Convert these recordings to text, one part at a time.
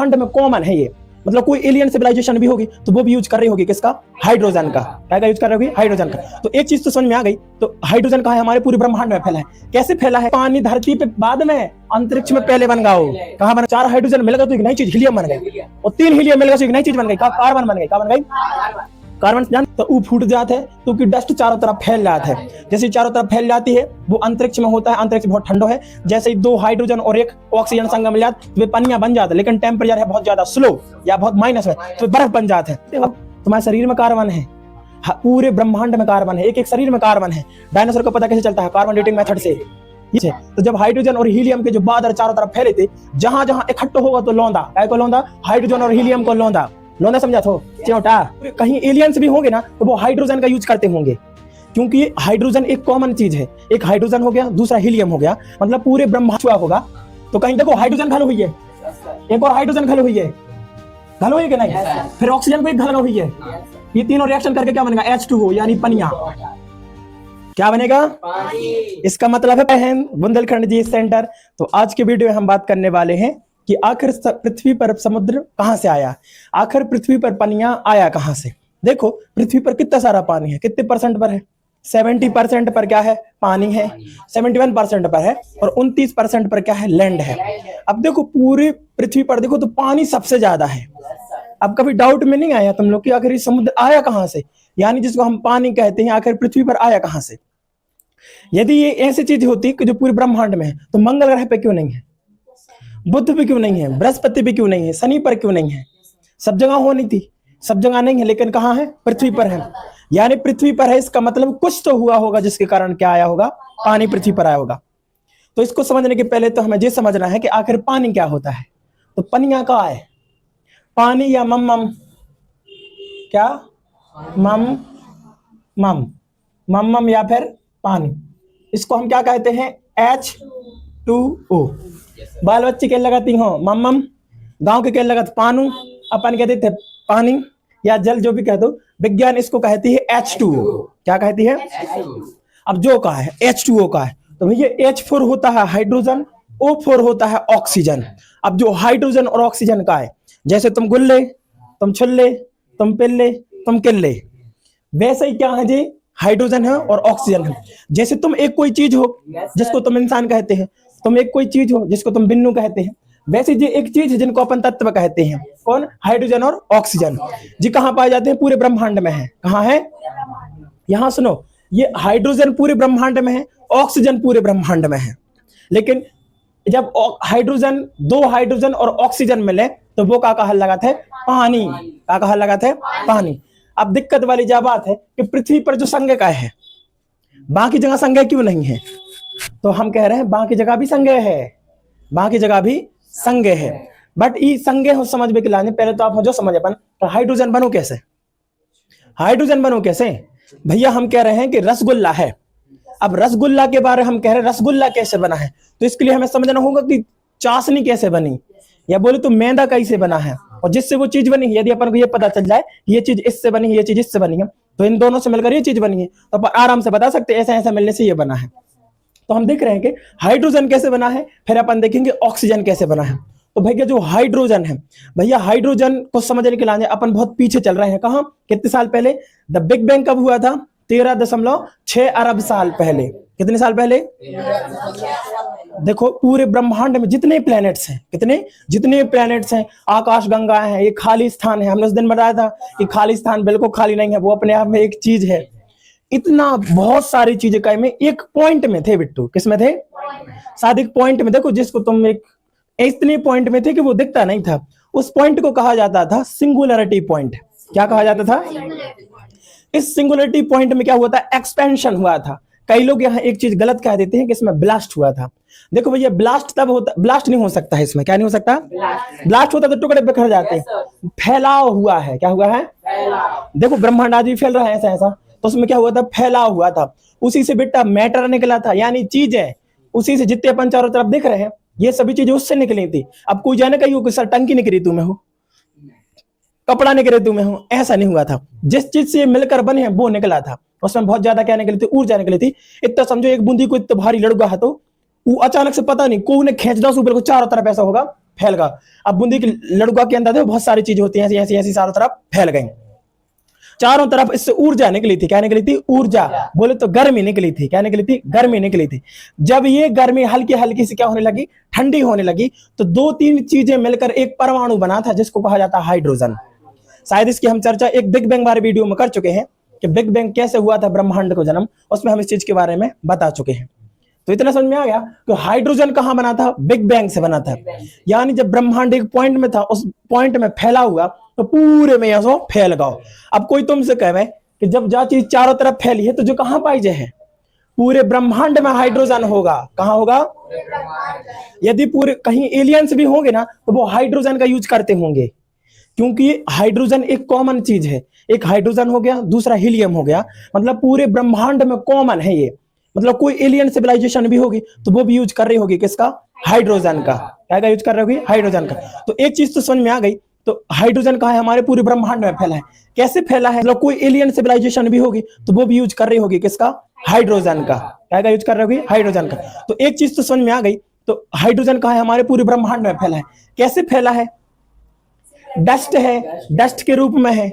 ब्रह्मांड में कॉमन है ये, मतलब कोई एलियन सिविलाइजेशन भी होगी तो वो भी यूज कर रही होगी किसका, हाइड्रोजन का। क्या यूज कर रही होगी, हाइड्रोजन का। तो एक चीज तो समझ में आ गई, तो हाइड्रोजन कहाँ है, हमारे पूरे ब्रह्मांड में फैला है। कैसे फैला है, पानी धरती पे बाद में, अंतरिक्ष में पहले बन गया हो। कहाँ बना, 4 हाइड्रोजन मिल गया तो एक नई चीज हीलियम बन गई, और 3 हीलियम मिल गया तो एक नई चीज बन गई, कार्बन बन गई। क्या बन गई, कार्बन। जान तो वो फूट जाता है क्योंकि डस्ट चारों तरफ फैल जाता है। जैसे चारों तरफ फैल जाती है वो अंतरिक्ष में होता है, अंतरिक्ष बहुत ठंडा है। जैसे ही 2 हाइड्रोजन और 1 ऑक्सीजन संगम मिल जाते वे पनिया बन जाते हैं, लेकिन टेम्परेचर है बहुत ज्यादा स्लो या बहुत माइनस में तो बर्फ बन जाते हैं। तुम्हारे शरीर में कार्बन है, पूरे ब्रह्मांड में कार्बन है, एक एक शरीर में कार्बन है। डायनासोर का पता कैसे चलता है, कार्बन डेटिंग मेथड से। तो जब हाइड्रोजन और हीलियम के जो बादल चारों तरफ फैले थे, जहां जहां इकट्ठा होगा तो लौंदा, क्या को लौंदा, हाइड्रोजन और हीलियम को लौंदा। लौंदा समझा तो चिमटा। कहीं एलियंस भी होंगे ना तो वो हाइड्रोजन का यूज करते होंगे, क्योंकि हाइड्रोजन एक कॉमन चीज है। एक हाइड्रोजन हो गया, दूसरा हीलियम हो गया, मतलब पूरे ब्रह्मांड होगा। तो कहीं देखो हाइड्रोजन घल हुई है, एक और हाइड्रोजन घल हुई है, घल हुई है कि नहीं, फिर ऑक्सीजन को एक घल हुई है। ये तीनों रिएक्शन करके क्या बनेगा, H2O यानी पनिया। क्या बनेगा, इसका मतलब है बुंदेलखंड जी सेंटर। तो आज के वीडियो में हम बात करने वाले हैं कि आखिर पृथ्वी पर समुद्र कहां से आया, आखिर पृथ्वी पर पनिया आया कहां से। देखो पृथ्वी पर कितना सारा पानी है, कितने परसेंट पर है, 70% पर क्या है, पानी है, 71% पर है, और 29% पर क्या है, लैंड है। अब देखो पूरी पृथ्वी पर देखो तो पानी सबसे ज्यादा है। अब कभी डाउट में नहीं आया तुम लोग कि आखिर समुद्र आया कहां से, यानी जिसको हम पानी कहते हैं, आखिर पृथ्वी पर आया कहां से। यदि ये ऐसी चीज होती कि जो पूरे ब्रह्मांड में है तो मंगल ग्रह पे क्यों नहीं है, बुध पे क्यों नहीं है, बृहस्पति पे क्यों नहीं है, शनि पर क्यों नहीं है। सब जगह होनी थी, सब जगह नहीं है, लेकिन कहां है, पृथ्वी पर है। यानी पृथ्वी पर है, इसका मतलब कुछ तो हुआ होगा जिसके कारण क्या आया होगा, पानी पृथ्वी पर आया होगा। तो इसको समझने के पहले तो हमें ये समझना है कि आखिर पानी क्या होता है। तो पनिया का है, पानी या मम, क्या मम मम मम या फिर पानी, इसको हम क्या कहते हैं, H2O। बाल बच्चे के लगाती हो मम, गांव के क्या लगाते पानू, अपन कहते थे पानी या जल, जो भी कह दो। विज्ञान इसको कहती है H2O। क्या कहती है, अब जो का है H2O का है, तो भैया H4 होता है हाइड्रोजन, O4 होता है ऑक्सीजन। अब जो हाइड्रोजन और ऑक्सीजन का है, जैसे तुम गुल्ले, तुम छुल्ले, तुम पिल्ले, तुम किल्ले, वैसे ही क्या है जी, हाइड्रोजन है और ऑक्सीजन है। जैसे तुम एक कोई चीज हो जिसको तुम इंसान कहते हैं, तुम एक कोई चीज हो जिसको तुम बिन्नू कहते हैं, वैसे जी एक चीज है जिनको अपन तत्व कहते हैं, कौन, हाइड्रोजन और ऑक्सीजन जी। कहां पाए जाते हैं, पूरे ब्रह्मांड में है। कहां है, यहां सुनो, ये हाइड्रोजन पूरे ब्रह्मांड में है, ऑक्सीजन पूरे ब्रह्मांड में है। लेकिन जब हाइड्रोजन, 2 हाइड्रोजन और ऑक्सीजन मिले तो वो का कहा लगा था, पानी। का कहा लगा था, पानी। अब दिक्कत वाली जा बात है कि पृथ्वी पर जो संज्ञा का है, बाकी जगह संज्ञा क्यों नहीं है। तो हम कह रहे हैं बाकी जगह भी संज्ञा है, बाकी जगह भी संज्ञा है, बट ये संज्ञा हो समझ में लाने पहले तो आप जो समझ अपन, तो हाइड्रोजन बनो कैसे, हाइड्रोजन बनो कैसे। भैया हम कह रहे हैं कि रसगुल्ला है, अब रसगुल्ला के बारे हम कह रहे हैं रसगुल्ला कैसे बना है, तो इसके लिए हमें समझना होगा कि चाशनी कैसे बनी, या बोले तो मैदा कैसे बना है, और जिससे वो चीज बनी है। यदि अपन को ये पता चल जाए ये चीज इससे बनी है, ये चीज इससे बनी है, तो इन दोनों से मिलकर ये चीज बनी है, तो अपन आराम से बता सकते हैं ऐसा ऐसा मिलने से ये बना है। तो हम देख रहे हैं कि हाइड्रोजन कैसे बना है, फिर अपन देखेंगे ऑक्सीजन कैसे बना है। तो भैया जो हाइड्रोजन है, भैया हाइड्रोजन को समझने के लिए अपन बहुत पीछे चल रहे हैं। कहां, कितने साल पहले, द बिग बैंग कब हुआ था, 13.6 अरब साल पहले। कितने साल पहले, देखो पूरे ब्रह्मांड में जितने प्लैनेट्स हैं, कितने, जितने प्लैनेट्स हैं, आकाश गंगा है, ये खाली स्थान है। हमने उस दिन बताया था कि खाली स्थान बिल्कुल खाली नहीं है, वो अपने आप में एक चीज है। इतना बहुत सारी चीजें का में एक पॉइंट में थे बिट्टू, किसमें थे, शायद एक पॉइंट में। देखो जिसको तुम एक इतने पॉइंट में थे कि वो दिखता नहीं था, उस पॉइंट को कहा जाता था सिंगुलरिटी पॉइंट। क्या कहा जाता था, इस सिंगुलरिटी पॉइंट में क्या हुआ था, एक्सपेंशन हुआ था। कई लोग यहाँ एक चीज गलत कह देते हैं कि इसमें ब्लास्ट हुआ था। देखो भैया ब्लास्ट तब होता, ब्लास्ट नहीं हो सकता है इसमें, क्या नहीं हो सकता, ब्लास्ट होता तो टुकड़े बिखर जाते हैं। फैलाव हुआ है, क्या हुआ है, देखो ब्रह्मांड आज भी फैल रहा है ऐसा ऐसा, तो उसमें क्या हुआ था, फैलाव हुआ था। उसी से बेटा मैटर निकला था, यानी चीज है, उसी से जितने अपन चारों तरफ दिख रहे हैं ये सभी चीजें उससे निकली थी। अब कोई जाने का ही सर टंकी निकली तुम्हें हो, कपड़ा निकले तुम्हें हो, ऐसा नहीं हुआ था। जिस चीज से मिलकर बने हैं वो निकला था, उसमें बहुत ज्यादा क्या निकली थी, ऊर्जा निकली थी। इतना समझो एक बूंदी को इतना भारी लड़का है तो वो अचानक से पता नहीं को खींच दो, ऊपर को चारों तरफ ऐसा होगा फैल गया। अब बूंदी की लड़ुआ के अंदर देखो बहुत सारी चीजें होती हैं, ऐसी ऐसी ऐसी चारों तरफ फैल गई। चारों तरफ इससे ऊर्जा निकली थी। क्या निकली थी? ऊर्जा। बोले तो गर्मी निकली थी। क्या निकली थी? गर्मी निकली थी। जब ये गर्मी हल्की हल्की से क्या होने लगी? ठंडी होने लगी। तो दो तीन चीजें मिलकर एक परमाणु बना था जिसको कहा जाता है हाइड्रोजन। शायद इसकी हम चर्चा एक बिग बैंग वाले वीडियो में कर चुके हैं कि बिग बैंग कैसे हुआ था ब्रह्मांड को जन्म, उसमें हम इस चीज के बारे में बता चुके हैं। तो इतना समझ में आ गया कि हाइड्रोजन कहां बना था? बिग बैंग से बना था। यानी जब ब्रह्मांड एक पॉइंट में था, उस पॉइंट में फैला हुआ तो पूरे में ऐसा फैल गया। अब कोई तुमसे कहे कि जब जो चीज चारों तरफ फैली है तो जो कहां पाई जाए है? पूरे ब्रह्मांड में हाइड्रोजन होगा। कहां होगा? यदि पूरे कहीं एलियंस भी होंगे ना तो वो हाइड्रोजन का यूज करते होंगे, क्योंकि हाइड्रोजन एक कॉमन चीज है। एक हाइड्रोजन हो गया, दूसरा हीलियम हो गया, मतलब पूरे ब्रह्मांड में कॉमन है ये। मतलब कोई एलियन सिविलाइजेशन भी होगी तो वो भी यूज कर रही होगी किसका? हाइड्रोजन का। क्या का यूज कर रही होगी? हाइड्रोजन का। तो एक चीज तो समझ में आ गई, तो हाइड्रोजन कहाँ है? हमारे पूरे ब्रह्मांड में फैला है। कैसे फैला है? मतलब कोई एलियन सिविलाइजेशन भी होगी तो वो भी यूज कर रही होगी किसका? हाइड्रोजन का। क्या का यूज कर रही होगी? हाइड्रोजन का। तो एक चीज तो समझ में आ गई, तो हाइड्रोजन कहाँ है? हमारे पूरे ब्रह्मांड में फैला है। कैसे फैला है? डस्ट है, डस्ट के रूप में है।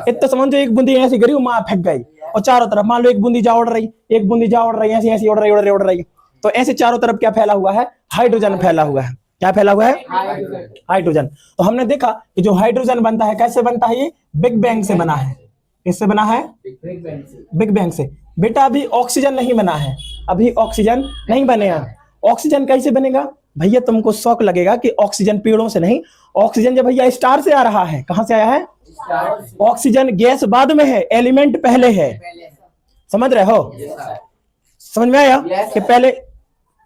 इतना समझो, एक बूंदी ऐसी गिरी वहां फेंक गई और चारों तरफ मान लो एक बूंदी जा उड़ रही, एक बूंदी जा उड़ रही, ऐसी ऐसी उड़ रही उड़ रही उड़ रही, तो ऐसे चारों तरफ क्या फैला हुआ है? हाइड्रोजन फैला हुआ है। क्या फैला हुआ है? हाइड्रोजन। तो हमने देखा कि जो हाइड्रोजन बनता है कैसे बनता है? ये बिग बैंग से बना है। किससे बना है? बिग बैंग से। बेटा अभी ऑक्सीजन नहीं बना है, अभी ऑक्सीजन नहीं बनेगा। ऑक्सीजन कैसे बनेगा? भैया तुमको शौक लगेगा कि ऑक्सीजन पेड़ों से नहीं, ऑक्सीजन जब भैया स्टार से आ रहा है। कहां से आया है? ऑक्सीजन गैस बाद में है, एलिमेंट पहले है। समझ रहे हो? समझ में आया कि पहले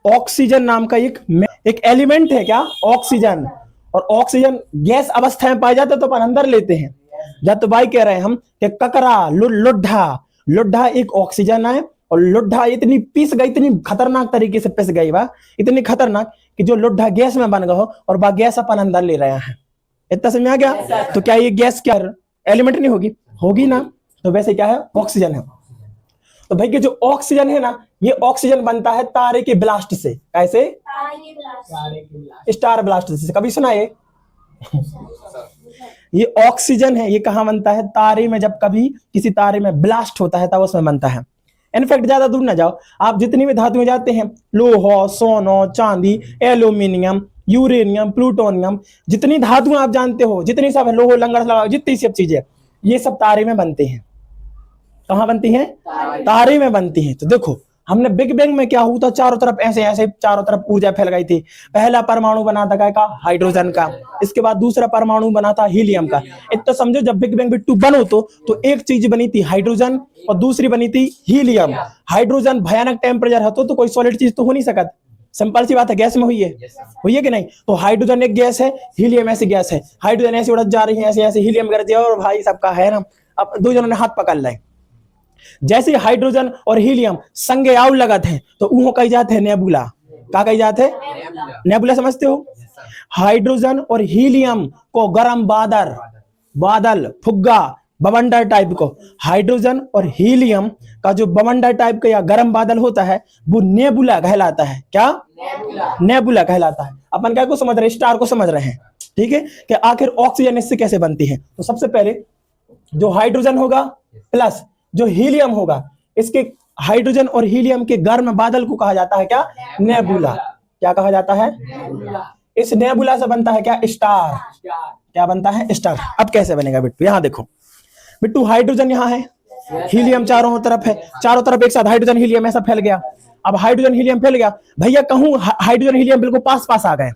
ऑक्सीजन नाम का एक एलिमेंट है। क्या? ऑक्सीजन। और ऑक्सीजन गैस अवस्था में पाया जाता है तो अपन अंदर लेते हैं। जब तो भाई कह रहे हैं हम कि ककरा लुड्ढा एक ऑक्सीजन है, और लुड्ढा इतनी पिस गई, इतनी खतरनाक तरीके से पिस गई, इतनी खतरनाक कि जो लुड्ढा गैस में बन गया हो और वह गैस अपन अंदर ले रहे हैं। इतना समझ में आ गया? तो क्या ये गैस क्या एलिमेंट नहीं होगी? होगी ना। तो वैसे क्या है? ऑक्सीजन है। तो भाई कि जो ऑक्सीजन है ना, ये ऑक्सीजन बनता है तारे के ब्लास्ट से। कैसे? स्टार ब्लास्ट से। कभी सुना ये ऑक्सीजन है, ये कहां बनता है? तारे में। जब कभी किसी तारे में ब्लास्ट होता है तब उसमें बनता है। इनफैक्ट ज्यादा दूर ना जाओ, आप जितनी भी धातुएं जाते हैं, लोहा, सोना, चांदी, एल्यूमिनियम, यूरेनियम, प्लूटोनियम, जितनी धातुएं आप जानते हो, जितनी सब लोहो लंगर जितनी सब चीजें, ये सब तारे में बनते हैं। कहां बनती हैं? तारे में बनती हैं। तो देखो हमने बिग बैंग में क्या हुआ था? चारों तरफ ऐसे ऐसे चारों तरफ ऊर्जा फैल गई थी। पहला परमाणु बना था क्या का? हाइड्रोजन का। इसके बाद दूसरा परमाणु बना था हीलियम का। इतना समझो जब बिग बैंग बिट्टू बनो तो एक चीज बनी थी हाइड्रोजन और दूसरी बनी थी हीलियम। हाइड्रोजन भयानक टेम्परेचर है तो कोई सॉलिड चीज तो हो नहीं सकता। सिंपल सी बात है, गैस में हुई है कि नहीं? तो हाइड्रोजन एक गैस है, हीलियम ऐसी गैस है। हाइड्रोजन ऐसी उड़त जा रही है, ऐसे ऐसे हीलियम कर दिया और भाई सबका है ना, अब दो जनों ने हाथ पकड़ लाए। जैसे हाइड्रोजन और हीलियम संगे आउट लगत है तो उहो कही जाते हैं नेबुला। क्या कही जाते हैं? नेबुला। समझते हो? हाइड्रोजन और हीलियम को गर्म बादल फुग्गा बवंडर टाइप को, हाइड्रोजन और हीलियम का जो बवंडर टाइप का या गर्म बादल होता है वो नेबुला कहलाता है। क्या? नेबुला कहलाता है। अपन क्या को समझ रहे हैं? स्टार को समझ रहे हैं। ठीक है कि आखिर ऑक्सीजन इससे कैसे बनती है? तो सबसे पहले जो हाइड्रोजन होगा प्लस जो हीलियम होगा, इसके हाइड्रोजन और हीलियम के गर्म बादल को कहा जाता है क्या? नेबुला। क्या कहा जाता है? इस नेबुला से बनता है क्या? स्टार। क्या बनता है? स्टार। अब कैसे बनेगा बिट्टू? यहां देखो बिट्टू, हाइड्रोजन यहाँ है, हीलियम चारों तरफ है, चारों तरफ एक साथ हाइड्रोजन हीलियम ऐसा फैल गया। अब हाइड्रोजन हीलियम फैल गया भैया, कहूं हाइड्रोजन हीलियम बिल्कुल पास पास आ गए।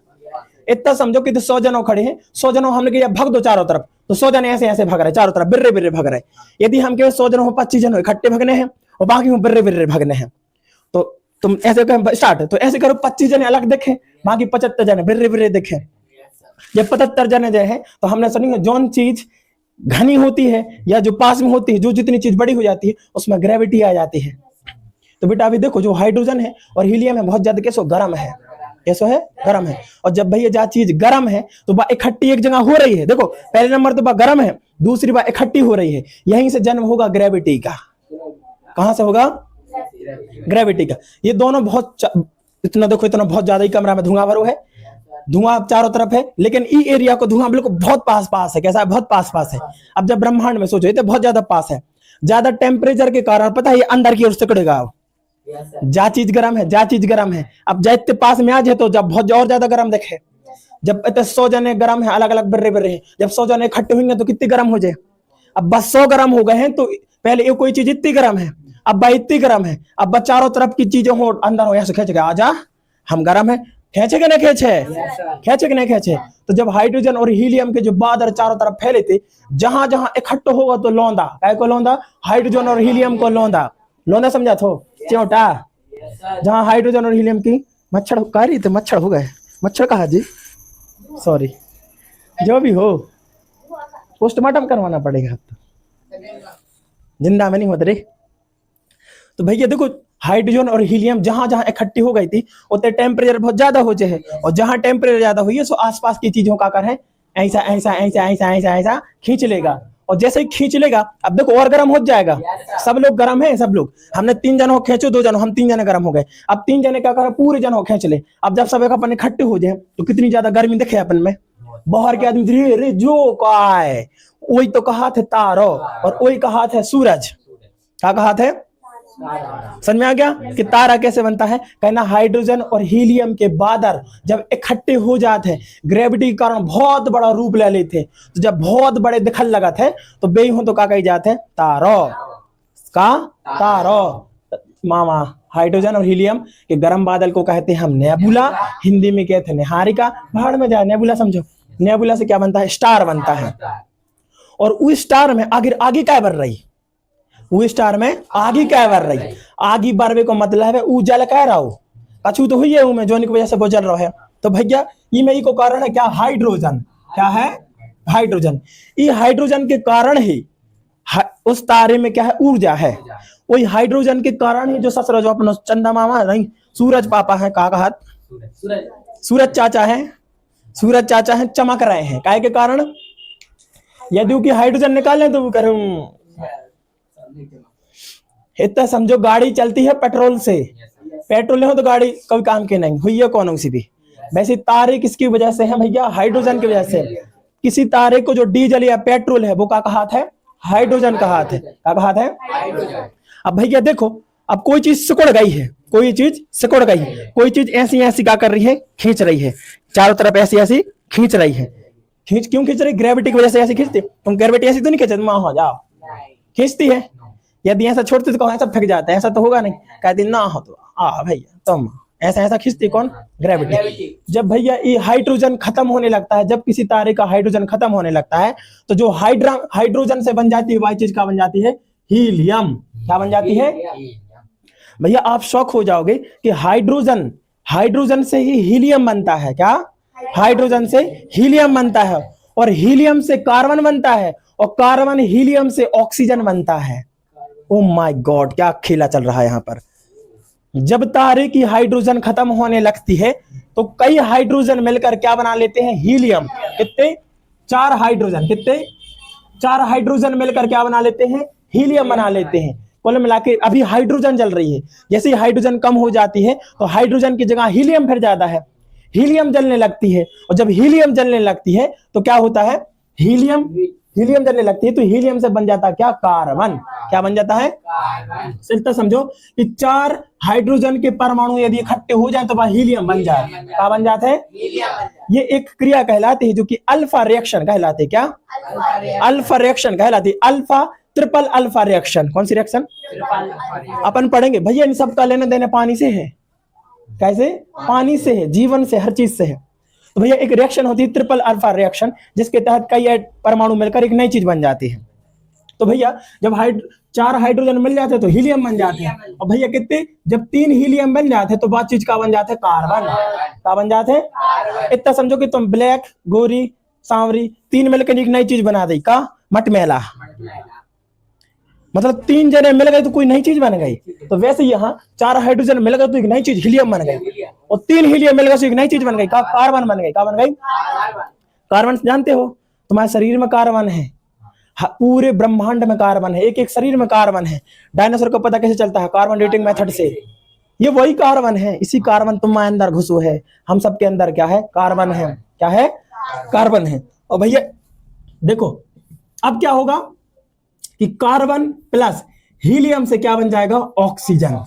इतना समझो कि 100 जनों खड़े हैं, 100 जनों हमने कहा भग दो चारों तरफ, तो 100 जने ऐसे ऐसे भग रहे चारों तरफ, बिर्रे बिर्रे भग रहे। यदि हम कहें 100 जनों 25 जनों इकट्ठे भगने हैं और बाकी बिर्रे बिर्रे भगने हैं, तो तुम ऐसे कहें स्टार्ट, तो ऐसे करो 25 जने अलग देखें, बाकी 75 जने बिर्रे बिर्रे देखें। जब 75 जने जो है तो हमने सुनी जौन चीज घनी होती है या जो पास में होती है, जो जितनी चीज बड़ी हो जाती है उसमें ग्रेविटी आ जाती है। तो बेटा अभी देखो जो हाइड्रोजन है और हीलियम है बहुत ज्यादा कैसो गर्म है, कैसो है गर्म है। और जब भैया जा चीज गर्म है तो वह इकट्ठी एक जगह हो रही है। देखो पहले नंबर तो वह गर्म है, दूसरी बार इकट्ठी हो रही है, यहीं से जन्म होगा ग्रेविटी का। कहां से होगा? ग्रेविटी का। ये दोनों बहुत इतना देखो, इतना बहुत ज्यादा ही कमरा में धुआं भरो है, धुआं चारों तरफ है, लेकिन ई एरिया को धुआं बिल्कुल बहुत पास पास है। कैसा है? बहुत पास पास है। अब जब ब्रह्मांड में सोचो, ये तो बहुत ज्यादा पास है, ज्यादा टेम्परेचर के कारण पता है ये अंदर की ओर सिकुड़ेगा। जा चीज गर्म है, जा चीज गर्म है। अब जैसे पास में आज है तो जब बहुत और ज्यादा गर्म देखे, जब 100 जने गर्म है, अलग अलग बर्रे बर्रे हैं, जब 100 जने इकट्ठे होंगे तो कितने गर्म हो जाए। अब बस 100 गर्म हो गए हैं तो पहले ये कोई चीज इतनी गर्म है, अब भाई इतनी गर्म है, अब बस चारों तरफ की चीजें हो अंदर हो, ऐसे खींच के आजा हम गर्म है, खेचे कि नहीं खेचे, खेचे कि नहीं खेचे। तो जब हाइड्रोजन और हीलियम के जो बादल चारों तरफ फैले थे, जहां जहां इकट्ठे होगा तो लौंदा, काय को लौंदा, हाइड्रोजन और हीलियम को लौंदा, लौंदा समझा थो च्योटा। जहां हाइड्रोजन और हीलियम की मच्छर कह रही थे, मच्छर हो गए, मच्छर कहा जी, सॉरी, जो भी हो पोस्टमार्टम करवाना पड़ेगा, जिंदा में नहीं होते रे। तो भैया देखो, हाइड्रोजन और हीलियम जहां जहां इकट्ठी हो गई थी उतने टेम्परेचर बहुत ज्यादा हो जाए, और जहां टेम्परेचर ज्यादा हुई है सो आसपास की चीजों का कर है ऐसा ऐसा ऐसा ऐसा ऐसा ऐसा खींच लेगा, और जैसे ही खींच लेगा अब देखो और गर्म हो जाएगा। सब लोग गर्म हैं, सब लोग, हमने 3 जनों खींचो, 2 जनों, हम 3 जने गर्म हो गए। अब 3 जने क्या करें, पूरे जनों खींच ले। अब जब सब एक अपन इकट्ठे हो जाए तो कितनी ज्यादा गर्मी दिखे अपन में। बाहर के आदमी रे जो का है, वही तो कहा थे तारो, और वही कहा थे सूरज। क्या कहा थे? समझ में आ गया कि तारा कैसे बनता है? कहना हाइड्रोजन और हीलियम के बादल जब इकट्ठे हो जाते हैं, ग्रेविटी के कारण बहुत बड़ा रूप ले लेते, तो जब बहुत बड़े दिखल लगा थे तो बे हो तो क्या कही जाते हैं? तारो। का तारो मामा। हाइड्रोजन और हीलियम के गर्म बादल को कहते हैं हम नेबुला, हिंदी में कहते हैं निहारिका। बाहर में जाए नेबुला, समझो नेबुला से क्या बनता है? स्टार बनता है। और उस स्टार में आगे आगे क्या बढ़ रही, वो स्टार में आगे क्या बढ़ रही, आगे बढ़वे को मतलब है उजल कह रहा हो, कछु तो हुई है में जोन की वजह से गुजर रहा है। तो भैया ये में को कारण है क्या? हाइड्रोजन। क्या है? हाइड्रोजन। ये हाइड्रोजन के कारण ही उस तारे में क्या है? ऊर्जा है। वही हाइड्रोजन के कारण ही जो ससुर जो अपना चंदा मामा नहीं, सूरज पापा है, कहा सूरज चाचा है, सूरज चाचा है, चमक रहे हैं। काय के कारण? यदि कि हाइड्रोजन निकालें तो वो करूं, इतना समझो गाड़ी चलती है पेट्रोल से, पेट्रोल हो तो गाड़ी कोई काम की नहीं हुई है कौन सी भी। वैसे तारे किसकी वजह से है भैया? हाइड्रोजन की वजह से। किसी तारे को जो डीजल या पेट्रोल है वो क्या कहा था? हाइड्रोजन कहा था। क्या कहा था? अब भैया देखो, अब कोई चीज सिकुड़ गई है, कोई चीज सिकुड़ गई है, कोई चीज ऐसी ऐसी क्या कर रही है? खींच रही है, चारों तरफ ऐसी ऐसी खींच रही है। खींच क्यों खींच रही? ग्रेविटी की वजह से ऐसी खींचती। तुम ग्रेविटी ऐसी तो नहीं खींचती, तुम हो जाओ, खींचती है। यदि ऐसा छोड़ते तो ऐसा फेंक जाता है, ऐसा तो होगा नहीं। कहती ना हो तो भैया तुम ऐसा ऐसा खींचती कौन? ग्रेविटी। जब भैया ये हाइड्रोजन खत्म होने लगता है, जब किसी तारे का हाइड्रोजन खत्म होने लगता है तो जो हाइड्रोजन से बन जाती है वही चीज क्या बन जाती है? हीलियम। क्या बन जाती है भैया? आप शौक हो जाओगे कि हाइड्रोजन से ही हीलियम बनता है। क्या? हाइड्रोजन से हीलियम बनता है, और हीलियम से कार्बन बनता है, और कार्बन हीलियम से ऑक्सीजन बनता है। ओ माय गॉड, क्या खेला चल रहा है यहाँ पर। जब तारे की हाइड्रोजन खत्म होने लगती है तो कई हाइड्रोजन मिलकर क्या बना लेते हैं? हीलियम। कितने? 4 हाइड्रोजन। कितने? 4 हाइड्रोजन मिलकर क्या बना लेते हैं? हीलियम बना लेते हैं। कुल मिला के अभी हाइड्रोजन जल रही है, जैसे ही हाइड्रोजन कम हो जाती है तो हाइड्रोजन की जगह हीलियम फिर ज्यादा है, हीलियम जलने लगती है। और जब हीलियम जलने लगती है तो क्या होता है? हीलियम जलने लगती है तो हीलियम से बन जाता है क्या? कार्बन। क्या बन जाता है? सिर्फ समझो कि 4 हाइड्रोजन के परमाणु यदि इकट्ठे हो जाए तो वह हीलियम बन जाए। क्या बन जाता है? ये एक क्रिया कहलाती है जो कि अल्फा रिएक्शन कहलाती है। क्या? अल्फा रिएक्शन कहलाती है। Alpha triple alpha reaction. कौन सी रिएक्शन? अपन पढ़ेंगे भैया। इन सब का लेने देने पानी से है। कैसे? पानी से है, जीवन से, हर चीज से है। तो भैया एक रिएक्शन होती है ट्रिपल अल्फा रिएक्शन, जिसके तहत कई परमाणु मिलकर एक नई चीज बन जाती है। तो भैया जब 4 हाइड्रोजन मिल जाते हैं तो हीलियम बन जाते हैं। और भैया कितने? जब 3 हीलियम बन जाते हैं तो बात चीज का बन जाते हैं? कार्बन। क्या बन जाते हैं? इतना समझो कि तुम ब्लैक, गोरी, सांवरी 3 मिलकर एक नई चीज बना दी। का? मटमैला। मतलब 3 जने मिल गए तो कोई नई चीज बन गई। तो वैसे यहाँ 4 हाइड्रोजन मिल गए तो एक नई चीज हीलियम बन गई, और 3 हीलियम मिल गए तो एक नई चीज बन गई। कार्बन बन गई। क्या बन गई? कार्बन। जानते हो तुम्हारे शरीर में कार्बन है, पूरे ब्रह्मांड में कार्बन है, एक एक शरीर में कार्बन है। डायनासोर को पता कैसे चलता है? कार्बन डेटिंग मेथड से। ये वही कार्बन है, इसी कार्बन तुम्हारे अंदर घुसो है, हम सबके अंदर क्या है, कार्बन है, क्या है, कार्बन है। और भैया देखो अब क्या होगा कि कार्बन प्लस हीलियम से क्या बन जाएगा, ऑक्सीजन।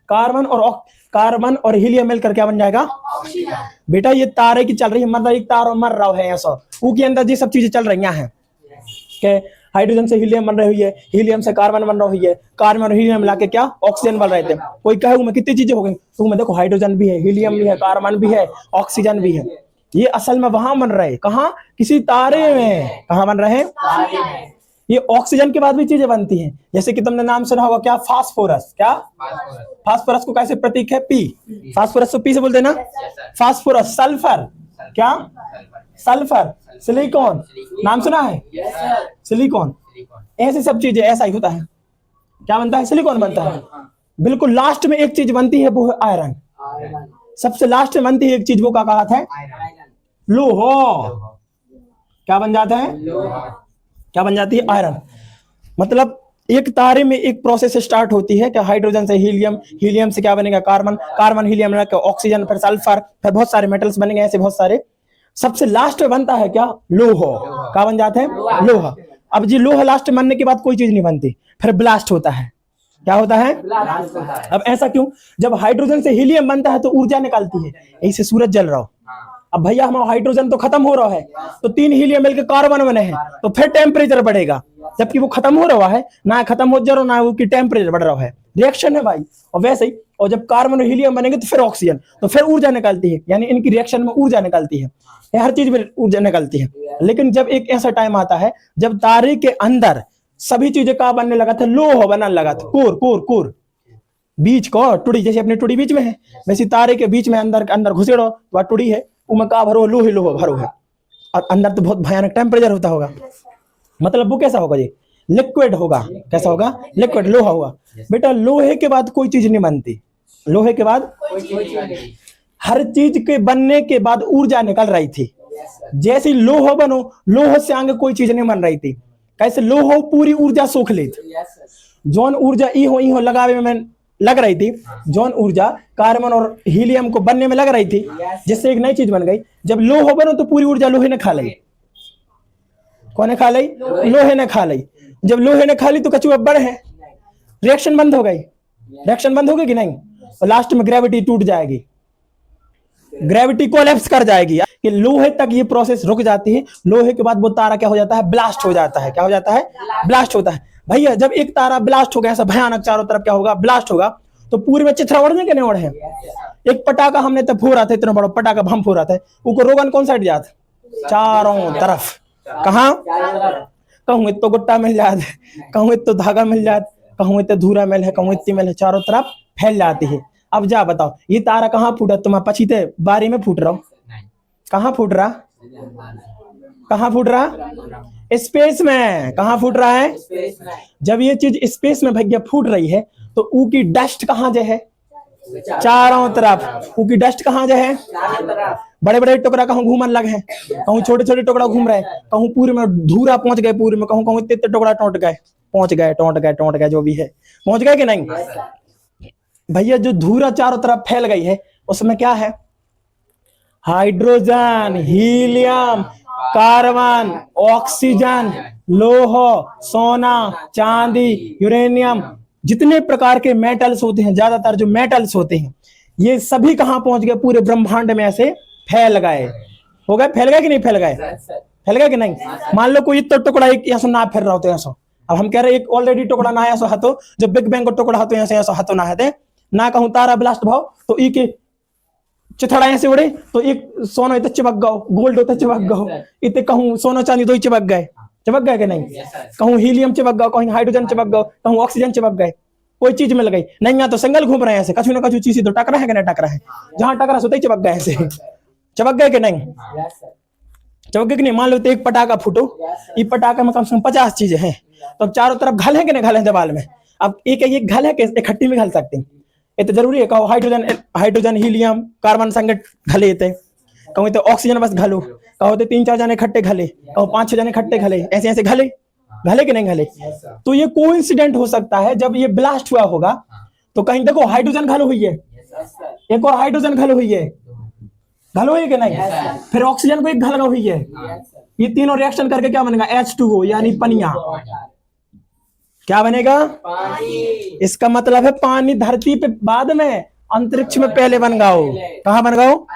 कार्बन और हीलियम मिलकर क्या बन जाएगा, बेटा ये तारे की चल रही है, मतलब एक तार मर रहा है ऐसा, वो के अंदर ये सब चीजें चल रही हैं कि हाइड्रोजन से हीलियम बन रही हुई है, हीलियम से कार्बन बन रही हुई है, कार्बन और हीलियम मिला के क्या ऑक्सीजन बन रहे थे। कोई कहे मैं कितनी चीजें हो गई, तो मैं देखो हाइड्रोजन भी है, हीलियम भी है, कार्बन भी है, ऑक्सीजन भी है। ये असल में वहां बन रहे, कहाँ, किसी तारे में, कहाँ बन रहे हैं। ये ऑक्सीजन के बाद भी चीजें बनती हैं, जैसे कि तुमने नाम सुना होगा क्या, फास्फोरस। क्या, फास्फोरस को कैसे प्रतीक है, पी, फास्फोरस को पी से बोलते हैं ना, फास्फोरस। सल्फर, क्या, सल्फर। सिलिकॉन, नाम सुना है, सिलिकॉन। ऐसी सब चीजें, ऐसा ही होता है, क्या बनता है, सिलिकॉन बनता है। बिल्कुल लास्ट में एक चीज बनती है, वो है आयरन। सबसे लास्ट में बनती है एक चीज, वो क्या कहा था, लोहा। क्या बन जाता है, क्या बन जाती है, आयरन। मतलब एक तारे में एक प्रोसेस स्टार्ट होती है कि हाइड्रोजन से हीलियम, हीलियम से क्या बनेगा, कार्बन, कार्बन हीलियम मिलकर ऑक्सीजन, फिर सल्फर, फिर बहुत सारे मेटल्स बनेंगे, ऐसे बहुत सारे। सबसे लास्ट में बनता है क्या, लोहा। क्या बन जाते हैं, लोहा। अब जी लोहा लास्ट में बनने के बाद कोई चीज नहीं बनती, फिर ब्लास्ट होता है। क्या होता है, अब ऐसा क्यों, जब हाइड्रोजन से हीलियम बनता है तो ऊर्जा निकलती है, ऐसे सूरज जल रहा हो। अब भैया हमारा हाइड्रोजन तो खत्म हो रहा है, तो 3 हीलियम मिलकर कार्बन बने हैं, तो फिर टेम्परेचर बढ़ेगा, जबकि वो खत्म हो रहा है ना, खत्म हो जा रहा ना, वो की टेम्परेचर बढ़ रहा है, रिएक्शन है भाई। और वैसे ही, और जब कार्बन और हीलियम बनेंगे तो फिर ऑक्सीजन, तो फिर ऊर्जा निकलती है, यानी इनकी रिएक्शन में ऊर्जा निकलती है, हर चीज में ऊर्जा निकलती है। लेकिन जब एक ऐसा टाइम आता है जब तारे के अंदर सभी चीजें का बनने लगा था, लोहा बनने लगा था, कोर कोर कोर, बीच को टुड़ी, जैसे अपनी टुड़ी बीच में है, वैसे तारे के बीच में अंदर अंदर घुसे रहो, वह टुड़ी है, उनमें का भरो, लोहे लोहा भरो है, और अंदर तो बहुत भयानक टेम्परेचर होता होगा। मतलब वो कैसा होगा जी, लिक्विड होगा। कैसा होगा, लिक्विड, लोहा होगा। बेटा लोहे के बाद कोई चीज नहीं बनती, लोहे के बाद हर चीज के बनने के बाद ऊर्जा निकल रही थी। जैसे लोहा बनो, लोहे से आगे कोई चीज नहीं बन रही थी। कैसे, लोहा पूरी ऊर्जा सोख लेती, जौन ऊर्जा ई हो लगावे में लग रही थी, जौन ऊर्जा कार्बन और हीलियम को बनने में लग रही थी, जिससे एक नई चीज बन गई। जब लोहा बनो तो पूरी ऊर्जा लोहे ने खा ली। कौन ने खा ली, लोहे ने खा ली। जब लोहे ने खा ली तो कचुआ बड़ है, रिएक्शन बंद हो गई, रिएक्शन बंद हो गई कि नहीं, और लास्ट में ग्रेविटी टूट जाएगी, ग्रेविटी कोलैप्स कर जाएगी, कि लोहे तक ये प्रोसेस रुक जाती है। लोहे के बाद वो तारा क्या हो जाता है, ब्लास्ट हो जाता है। क्या हो जाता है, ब्लास्ट होता है। भैया जब एक तारा ब्लास्ट हो गया, ऐसा भयानक चारों तरफ क्या होगा, ब्लास्ट होगा, तो पूरे में चिथड़ा उड़ने के नहीं उड़े हैं। एक पटाखा हमने तब फोड़ा था, इतना बड़ा पटाखा हम फोड़ा था, वो रोगन कौन साइड जाता, चारों तरफ। कहाँ, कहूँ इतो गुट्टा मिल जात, कहूँ इतो धागा मिल जात, कहूँ इतो धूरा मिल है, कहूँ इतनी मिल है, चारों तरफ फैल जाती है। अब जा बताओ ये तारा कहाँ फूटा, तुम्हारे पछीते बारी में फूट रहा हो, कहाँ फूट रहा, कहाँ फूट रहा, स्पेस में। कहाँ फूट रहा है, जब ये चीज स्पेस में भैया फूट रही है, तो ऊ की डस्ट कहाँ जो है, चारों तरफ। ऊ की डस्ट कहाँ जो है, बड़े बड़े टुकड़ा कहूँ घूमन लगे हैं, कहूँ छोटे छोटे टुकड़ा घूम रहे हैं, कहूँ पूरे में धूरा पहुंच गए, पूरे में कहूँ कहूँ इतने इतने टुकड़ा टूट गए, पहुंच गए, टूट गए, जो भी है पहुंच गए कि नहीं। भैया जो धूरा चारों तरफ फैल गई है, उसमें क्या है, हाइड्रोजन, हीलियम, कार्बन, ऑक्सीजन, लोहा, सोना, चांदी, यूरेनियम, जितने प्रकार के मेटल्स होते हैं, ज्यादातर जो मेटल्स होते हैं, ये सभी कहां पहुंच गए, पूरे ब्रह्मांड में ऐसे फैल गए। हो गए, फैल गए कि नहीं फैल गए, फैल गए कि नहीं। मान लो कोई तो टुकड़ा एक ऐसा ना फैल रहा होता है ऐसा, अब हम कह रहे एक ऑलरेडी टुकड़ा ना ऐसा हतो, जो बिग बैंग को टुकड़ा हतो ऐसे ऐसा हतो ना है ना, कहूं तारा ब्लास्ट भाव तो ई के चिथड़ा ऐसे उड़े, तो एक सोना इतने चिपक गओ, गोल्ड होता चिपक गओ, इतने कहूं सोना चांदी दो चिपक गए कि नहीं। कहूं हीलियम चिपक गओ, कहूं हाइड्रोजन चिपक गओ, कहूं ऑक्सीजन चिपक गए, कोई चीज मिल गई नहीं। यहाँ तो सिंगल घूम रहे हैं ऐसे, कछु ना कछु चीज तो टकरा है कि नहीं टकरा है, जहां टकरा सोते ही चिपक गए ऐसे, चिपक गए कि नहीं, चिपक गए कि नहीं। मान लो तो एक पटाखा फूटो, ये पटाखा में कम से कम 50 चीजें हैं, तो अब चारों तरफ घल है कि नहीं घल है दीवार में। अब एक घल है कि इकट्ठी में घल सकते हैं, ये तो जरूरी है। कहो हाइड्रोजन हीलियम कार्बन संगत घले थे, कहूँ तो ऑक्सीजन बस घलो, कहो तो 3-4 जने इकट्ठे घले, कहो 5-6 जने इकट्ठे घले, ऐसे ऐसे घले कि नहीं घले। तो ये कोइंसिडेंट हो सकता है, जब ये ब्लास्ट हुआ होगा तो कहीं देखो हाइड्रोजन घल हुई है, एक और हाइड्रोजन घल हुई है, घल हुई है कि नहीं? फिर ऑक्सीजन को एक घल हुई है। ये तीनों रिएक्शन करके क्या बनेगा? H2O यानी पनिया। क्या बनेगा? इसका मतलब है पानी धरती पे बाद में, अंतरिक्ष में पहले बन गया हो। कहाँ बन गया हो?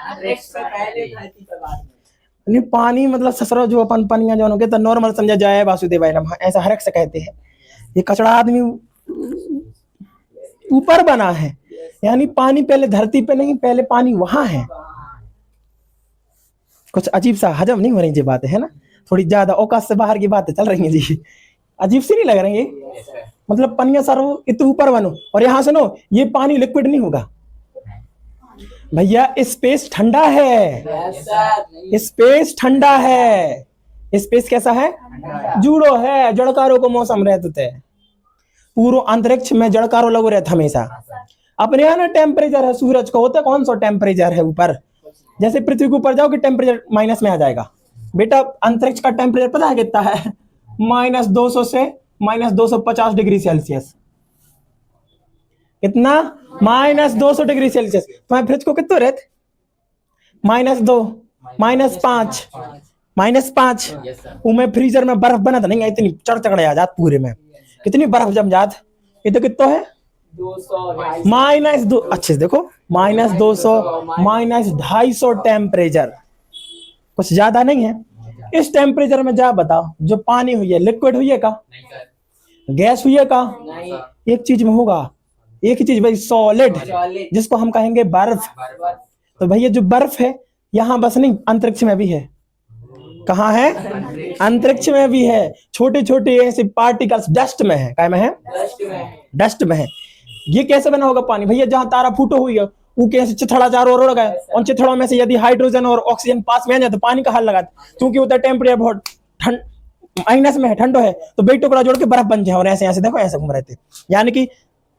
नहीं, पानी मतलब ससुरा जो अपन पनिया जो होंगे तो नॉर्मल समझा जाए, वासुदेवाय नमः ऐसा हर एक से कहते हैं। ये कचड़ा आदमी ऊपर बना है, यानी पानी पहले धरती पे नहीं, पहले पानी वहां है। कुछ अजीब सा हजम नहीं हो रही ये बातें, है ना? थोड़ी ज्यादा औकात से बाहर की बातें चल रही हैं जी, अजीब सी नहीं लग रही है? मतलब पनिया सारो इतने ऊपर बनो और यहाँ सुनो, ये पानी लिक्विड नहीं होगा भैया। स्पेस ठंडा है, स्पेस ठंडा है। स्पेस कैसा है? जूड़ो है, जड़कारों को मौसम रहते थे। पूरा अंतरिक्ष में जड़कारो लगो रहता हमेशा। अपने यहाँ ना टेम्परेचर है सूरज का, होता कौन सा टेम्परेचर है ऊपर? जैसे पृथ्वी के ऊपर जाओ कि टेम्परेचर माइनस में आ जाएगा। बेटा अंतरिक्ष का टेम्परेचर पता है कितना है? -200 से -250 डिग्री सेल्सियस। कितना? -200 डिग्री सेल्सियस। तुम्हारे फ्रिज को कितना रहते? -2, -5, -5। उमें फ्रीजर में बर्फ बना था नहीं, इतनी चढ़ आ जात पूरे में। कितनी बर्फ जम जात? ये तो कितना है? -2, अच्छे से देखो, -200, -250 टेम्परेचर, कुछ ज्यादा नहीं है। इस टेम्परेचर में जा बताओ, जो पानी हुई है लिक्विड हुई है का? गैस हुई है का? एक चीज में होगा, एक ही चीज भाई, सॉलिड, जिसको हम कहेंगे बर्फ। तो भैया जो बर्फ है यहाँ बस नहीं, अंतरिक्ष में भी है। कहाँ है? अंतरिक्ष में भी है। छोटे छोटे ऐसे पार्टिकल्स डस्ट में है। क्या में है? डस्ट में है। ये कैसे बना होगा पानी? भैया जहाँ तारा फूटो हुई है वो कैसे चिथड़ा चारों ओर उड़ गए, उन चिथड़ों में से यदि हाइड्रोजन और ऑक्सीजन पास में आ जाए तो पानी का हाल लगा, क्योंकि उधर टेम्परेचर बहुत ठंड माइनस में है, ठंडो है, तो बेई टुकड़ा जोड़ के बर्फ बन जाए और ऐसे ऐसे देखो ऐसे घूम रहे थे। यानी कि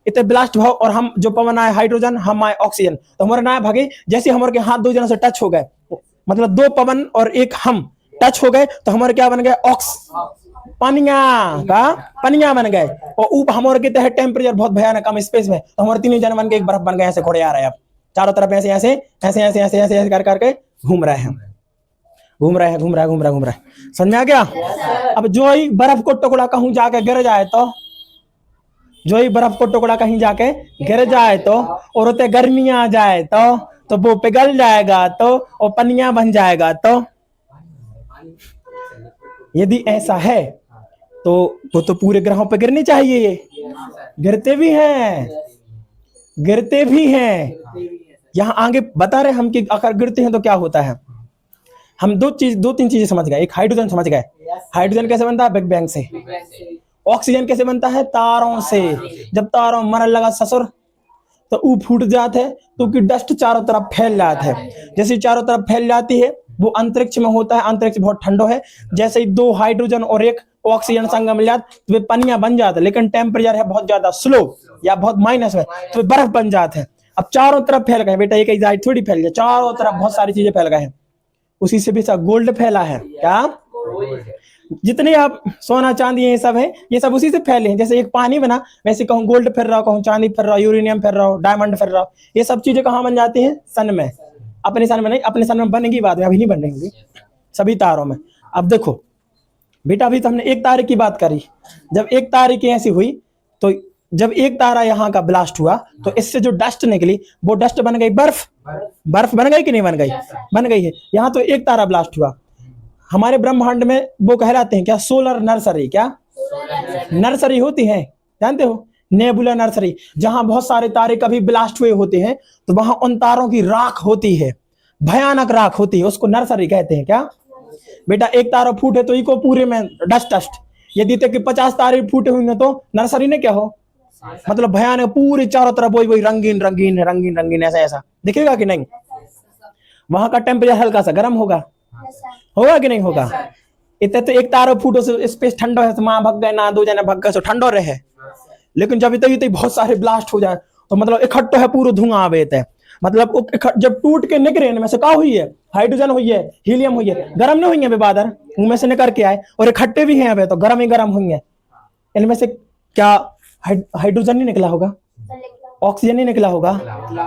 इतने ब्लास्ट भाव और हम जो पवन आए हाइड्रोजन, हम आए ऑक्सीजन, तो हमारे ना भागे जैसे हमारे के हाथ दो जनों से टच हो गए, मतलब 2 पवन और 1 हम टच हो गए तो हमारे क्या बन गए? पनिया का पनिया बन गए। और ऊपर हमारे के तहत टेम्परेचर बहुत भयानक कम स्पेस में, तो हमारे तीनों जन बन के एक बर्फ बन गए। ऐसे घोड़े आ रहे हैं अब चारों तरफ, ऐसे ऐसे ऐसे ऐसे ऐसे ऐसे ऐसे कर करके घूम रहे हैं, घूम रहे हैं, घूम रहा है, घूम रहा है, घूम रहा है। समझ में आ गया? अब जो ही बर्फ को टुकड़ा कहूं जाके गिर जाए तो, जो ही बर्फ को टुकड़ा कहीं जाके गिर जाए तो, और उतने गर्मी आ जाए तो वो पिघल जाएगा तो, और पनिया बन जाएगा तो। यदि ऐसा है तो वो तो पूरे ग्रहों पे गिरनी चाहिए। ये गिरते भी हैं, गिरते भी हैं। यहाँ आगे बता रहे हम कि अगर गिरते हैं तो क्या होता है। हम 2-3 चीजें समझ गए। एक हाइड्रोजन समझ गए, हाइड्रोजन कैसे बनता है? बिग बैंग से। ऑक्सीजन कैसे बनता है? तारों से। जब तारों मरने लगा ससुर तो वो फूट जाते हैं, क्योंकि डस्ट चारों तरफ फैल जाता है। जैसे चारों तरफ फैल जाती है, वो अंतरिक्ष में होता है। अंतरिक्ष बहुत ठंडो है, जैसे ही 2 हाइड्रोजन और 1 ऑक्सीजन संगम मिल जाते तो वे पनिया बन जाते हैं। लेकिन टेम्परेचर है बहुत ज्यादा स्लो या बहुत माइनस में, तो वे बर्फ बन जाते हैं। अब चारों तरफ फैल गए बेटा, एक ही साइड थोड़ी फैल गए, चारों तरफ बहुत सारी चीजें फैल गए हैं। उसी से भी गोल्ड फैला है। क्या? जितने आप सोना चांदी ये सब है, ये सब उसी से फैले हैं। जैसे एक पानी बना, वैसे कहूँ गोल्ड फिर रहा, कहूँ चांदी फिर रहा, यूरेनियम फिर रहा, डायमंड फिर रहा। ये सब चीजें कहाँ बन जाती हैं? सन में। अपने सन में नहीं, अपने सन में बनेगी बाद में, अभी नहीं बन रही होंगी सभी तारों में। अब देखो बेटा, अभी तो हमने एक तारे की बात करी। जब एक तारे की ऐसी हुई तो जब एक तारा यहाँ का ब्लास्ट हुआ तो इससे जो डस्ट निकली वो डस्ट बन गई बर्फ। बर्फ बन गई कि नहीं बन गई? बन गई है। यहाँ तो एक तारा ब्लास्ट हुआ। हमारे ब्रह्मांड में वो कहलाते हैं क्या? Solar nursery. क्या नर्सरी होती है? जानते हो? Nebula nursery. जहां बहुत सारे तारे कभी ब्लास्ट हुए होते हैं तो वहां उन तारों की राख होती है, भयानक राख होती है, उसको नर्सरी कहते हैं। क्या बेटा? एक तारा फूटे तो इको पूरे में डस्ट डस्ट। यदि तक 50 तारे फूटे हुए तो नर्सरी ने क्या हो, मतलब भयानक पूरे चारों तरफ वही रंगीन रंगीन रंगीन रंगीन ऐसा ऐसा दिखेगा कि नहीं? वहां का टेम्परेचर हल्का सा गर्म होगा, होगा कि नहीं होगा? इतने तो एक तारा फूटो से स्पेस ठंडो है, माँ भग गए ना, 2 जने भग गए तो ठंडो रहे। लेकिन जब इतने बहुत सारे ब्लास्ट हो जाए तो मतलब इकट्ठो है, पूरा धुआं आवे थे। मतलब जब टूट के निकले इनमें से क्या हुई है? हाइड्रोजन हुई है, हीलियम हुई है। गर्म नहीं हुई है बादल, उनमें से निकल के आए और इकट्ठे भी हैं अभी तो गर्म ही गर्म हुई है। इनमें से क्या हाइड्रोजन नहीं निकला होगा? ऑक्सीजन नहीं निकला होगा,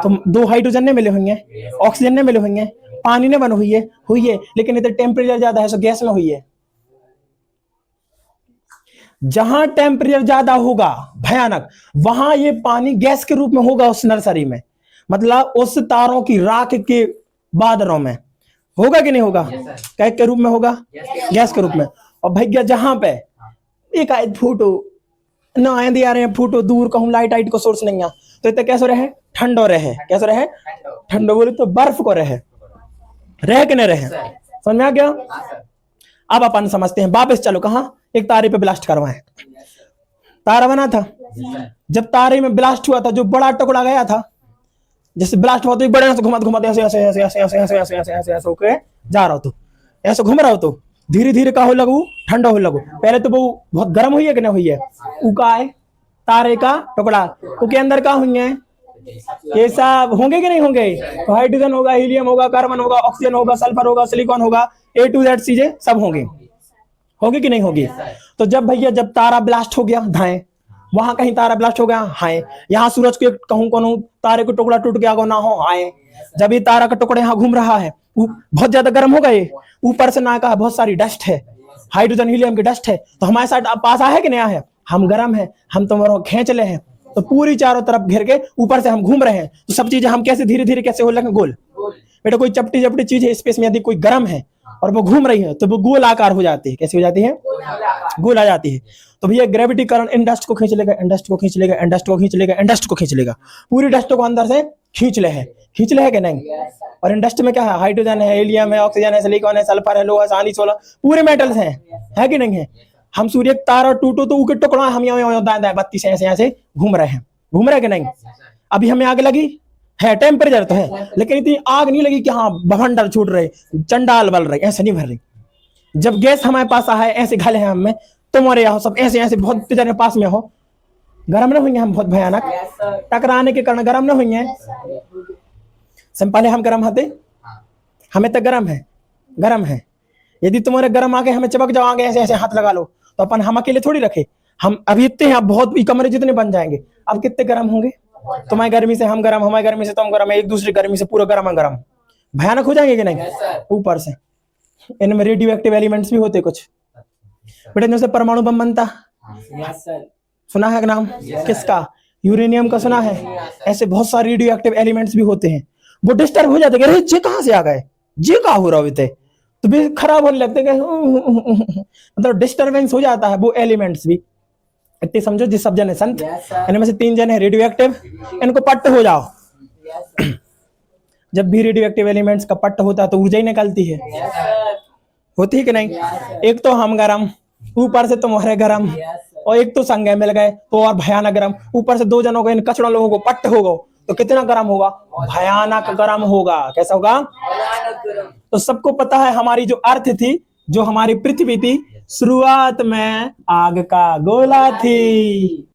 तो 2 हाइड्रोजन ने मिले होंगे, ऑक्सीजन ने मिले होंगे, पानी ने बन हुई है, लेकिन इधर टेम्परेचर ज्यादा है, सो गैस में हुई है। जहां टेम्परेचर ज्यादा होगा भयानक, वहां ये पानी गैस के रूप में होगा उस नर्सरी में, मतलब उस तारों की राख के बादलों में होगा कि नहीं होगा? क्या के रूप में होगा? गैस के रूप में। और भैया जहां पे एक आए फूटो ना आए आ रहे हैं, फूटो दूर कहूं लाइट आइट को सोर्स नहीं आ, तो इतने कैसे रहे? ठंडो रहे। कैसे रहे? ठंडो बोले तो बर्फ को रहे कि नहीं रहे? समझ में आ गया? अब अपन समझते हैं, वापस चलो कहा, एक तारे पे ब्लास्ट करवाएं। तारा बना था, जब तारे में ब्लास्ट हुआ था, जो बड़ा टुकड़ा गया था, जैसे ब्लास्ट हुआ तो बड़े से घुमाते ऐसे ऐसे ऐसे ऐसे ऐसे ऐसे ऐसे ऐसे ऐसे ऐसे होके जा रहा हो, तो ऐसे घूम रहा हो, तो धीरे धीरे का हो लगू, ठंडा हो लगू। पहले तो वो बहुत गर्म हुई है कि नहीं हुई है? उका है तारे का टुकड़ा, उसके अंदर का हुई है, ये सब होंगे कि नहीं होंगे? तो हाइड्रोजन होगा, हीलियम होगा, कार्बन होगा, ऑक्सीजन होगा, सल्फर होगा, सिलिकॉन होगा, A to Z चीजें सब होंगी, होगी कि नहीं होगी? तो जब भैया जब तारा ब्लास्ट हो गया धाए, वहां कहीं तारा ब्लास्ट हो गया हाय, यहाँ सूरज के कहूं कौन तारे को टुकड़ा टूट गया ना हो हाय, जब ये तारा का टुकड़ा यहाँ घूम रहा है, बहुत ज्यादा गर्म होगा, ये ऊपर से ना का बहुत सारी डस्ट है, हाइड्रोजन हीलियम की डस्ट है, तो हमारे साथ पास आया है कि नहीं आया है? हम गर्म है, हम तो खींच ले हैं, तो पूरी चारों तरफ घेर के ऊपर से हम घूम रहे हैं, तो सब चीजें हम कैसे धीरे धीरे कैसे हो लगे? गोल। बेटा कोई चपटी चपटी चीज है स्पेस में, यदि कोई गर्म है और वो घूम रही है तो वो गोल आकार हो जाती है। कैसी हो जाती है? गोल आ जाती है। तो भैया ग्रेविटी कारण इन डस्ट को खींच लेगा, इंडस्ट को खींच लेगा, इंडस्ट को खींच लेगा, इंडस्ट को खींच लेगा, पूरी डस्ट को अंदर से खींच ले है कि नहीं? और इंडस्ट में क्या है? हाइड्रोजन है, हीलियम है, ऑक्सीजन है, सिलिकॉन है, सल्फर है, लोहा है, चांदी, सोना, पूरे मेटल्स है कि नहीं है? हम सूर्य तारा टूटो तो उनके टुकड़ा हम यहाँ दाएं बत्ती से ऐसे घूम रहे हैं कि नहीं? अभी हमें आग लगी है, टेम्परेचर तो है, लेकिन इतनी आग नहीं लगी कि हाँ भवंडर छूट रहे, चंडाल बल रहे, ऐसे नहीं भर रही। जब गैस हमारे पास है, ऐसे घले हैं हमें, तुम्हारे यहाँ सब ऐसे ऐसे बहुत जने पास में हो, गर्म न हुई हम बहुत भयानक, टकराने के कारण गर्म न हुई है। पहले हम गर्म होते, हमें तो गर्म है। यदि तुम्हारे गर्म आके हमें चिपक जाओ आगे ऐसे ऐसे हाथ लगा लो, तो अपन हम अकेले थोड़ी रखे, हम अभी इतने हैं, बहुत कमरे जितने बन जाएंगे, अब कितने गर्म होंगे? तुम्हारी गर्मी से हम गर्म, हमारी गर्मी से तुम गर्म, एक दूसरी गर्मी से पूरा गर्म भयानक हो जाएंगे कि नहीं? ऊपर से इनमें रेडियो एक्टिव एलिमेंट्स भी होते कुछ। बेटा जैसे परमाणु बम बनता, सुना है नाम किसका? यूरेनियम का सुना है? ऐसे बहुत सारे रेडियो एक्टिव एलिमेंट्स भी होते हैं, वो डिस्टर्ब हो जाते हैं, जे कहां से आ गए, जे का हो रहा होते, तो भी खराब होने लगते हैं, मतलब डिस्टर्बेंस हो जाता है वो एलिमेंट्स भी। इतने समझो जिस सब जन है संत, इनमें से 3 जन है रेडियो एक्टिव, इनको पट्ट हो जाओ। जब भी रेडियो एक्टिव एलिमेंट्स का पट्ट होता है तो ऊर्जा ही निकलती है, होती है कि नहीं? एक तो हम गरम, ऊपर से तुम्हारे गरम, और एक तो संगे मिल गए तो और भयानक गरम, ऊपर से 2 जनों को इन कचड़ों लोगों को पट्ट होगा तो कितना गरम होगा? भयानक गरम होगा। कैसा होगा? तो सबको पता है हमारी जो अर्थ थी, जो हमारी पृथ्वी थी, शुरुआत में आग का गोला थी।